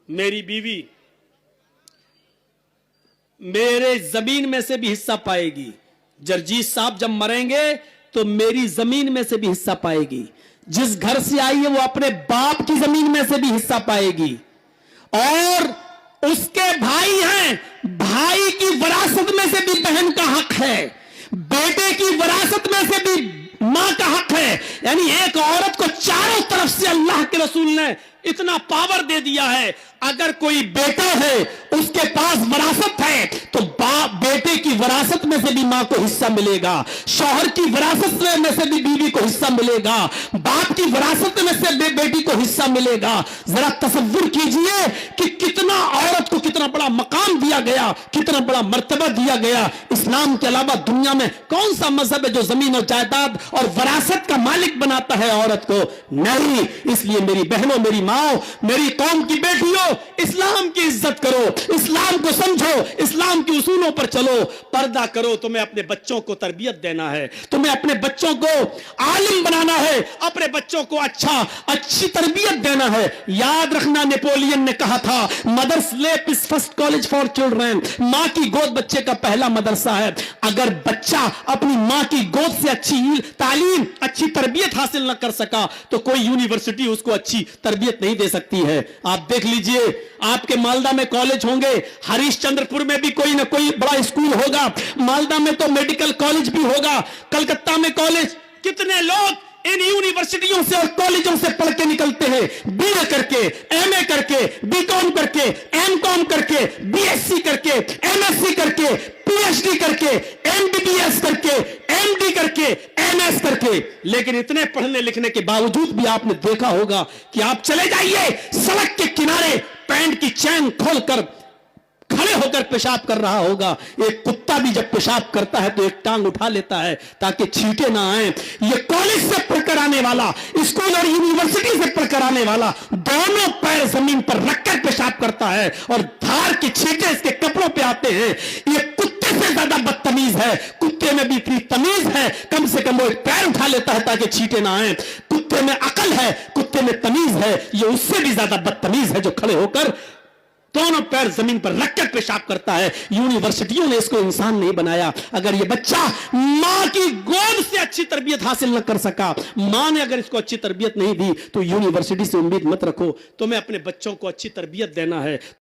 मेरी बीवी मेरे जमीन में से भी हिस्सा पाएगी। जरजीत साहब जब मरेंगे तो मेरी जमीन में से भी हिस्सा पाएगी। जिस घर से आई है वो अपने बाप की जमीन में से भी हिस्सा पाएगी। और उसके भाई हैं, भाई की विरासत में से भी बहन का हक है, बेटे की विरासत में से भी मां का हक है। यानी एक औरत को चारों तरफ से अल्लाह के रसूल ने इतना पावर दे दिया है। अगर कोई बेटा है उसके पास विरासत है तो बेटे की विरासत में से भी मां को हिस्सा मिलेगा, शौहर की विरासत में से भी बीवी को हिस्सा मिलेगा, बाप की विरासत में से बेटी को हिस्सा मिलेगा। जरा तसव्वुर कीजिए कि कितना औरत को कितना बड़ा मकाम दिया गया, कितना बड़ा मर्तबा दिया गया। इस्लाम के अलावा दुनिया में कौन सा मजहब है जो जमीन और जायदाद और विरासत का मालिक बनाता है औरत को? नहीं। इसलिए मेरी बहनों, मेरी माओ, मेरी कौम की बेटियों, इस्लाम की इज्जत करो, इस्लाम को समझो, इस्लाम के उसूलों पर चलो, पर्दा करो। तुम्हें अपने बच्चों को तरबियत देना है, तुम्हें अपने बच्चों को आलिम बनाना है, अपने बच्चों को अच्छी तरबियत देना है। याद रखना, नेपोलियन ने कहा था मदर्स लेप is first college for children. मां की गोद बच्चे का पहला मदरसा है। अगर बच्चा अपनी मां की गोद से अच्छी तालीम, अच्छी तरबियत हासिल न कर सका तो कोई यूनिवर्सिटी उसको अच्छी तरबियत नहीं दे सकती है। आप देख लीजिए, आपके मालदा में कॉलेज होंगे, हरिश्चंद्रपुर में भी कोई ना कोई बड़ा स्कूल होगा, मालदा में तो मेडिकल कॉलेज भी होगा, कलकत्ता में कॉलेज। कितने लोग इन यूनिवर्सिटियों से और कॉलेजों से पढ़ के निकलते हैं, बीए करके, एमए करके, बीकॉम करके, एमकॉम करके, बीएससी करके, एमएससी करके, पीएचडी करके, एमबीबीएस करके, एमडी करके, एमएस करके। लेकिन इतने पढ़ने लिखने के बावजूद भी आपने देखा होगा कि आप चले जाइए सड़क के किनारे, पैंट की चैन खोलकर खड़े होकर पेशाब कर रहा होगा। एक कुत्ता भी जब पेशाब करता है तो एक टांग उठा लेता है ताकि छींटे ना आए। ये कॉलेज से पढ़कर आने वाला, स्कूल और यूनिवर्सिटी से पढ़कर आने वाला दोनों पैर जमीन पर रखकर पेशाब करता है और धार के छींटे इसके कपड़ों पे आते हैं। ये कुत्ते से ज्यादा बदतमीज है। कुत्ते में भी इतनी तमीज है, कम से कम वो एक पैर उठा लेता है ताकि छींटे ना आए। कुत्ते में अकल है, कुत्ते में तमीज है। ये उससे भी ज्यादा बदतमीज है जो खड़े होकर दोनों पैर जमीन पर रखकर पेशाब करता है। यूनिवर्सिटियों ने इसको इंसान नहीं बनाया। अगर ये बच्चा मां की गोद से अच्छी तरबियत हासिल न कर सका, मां ने अगर इसको अच्छी तरबियत नहीं दी, तो यूनिवर्सिटी से उम्मीद मत रखो। तुम्हें अपने बच्चों को अच्छी तरबियत देना है।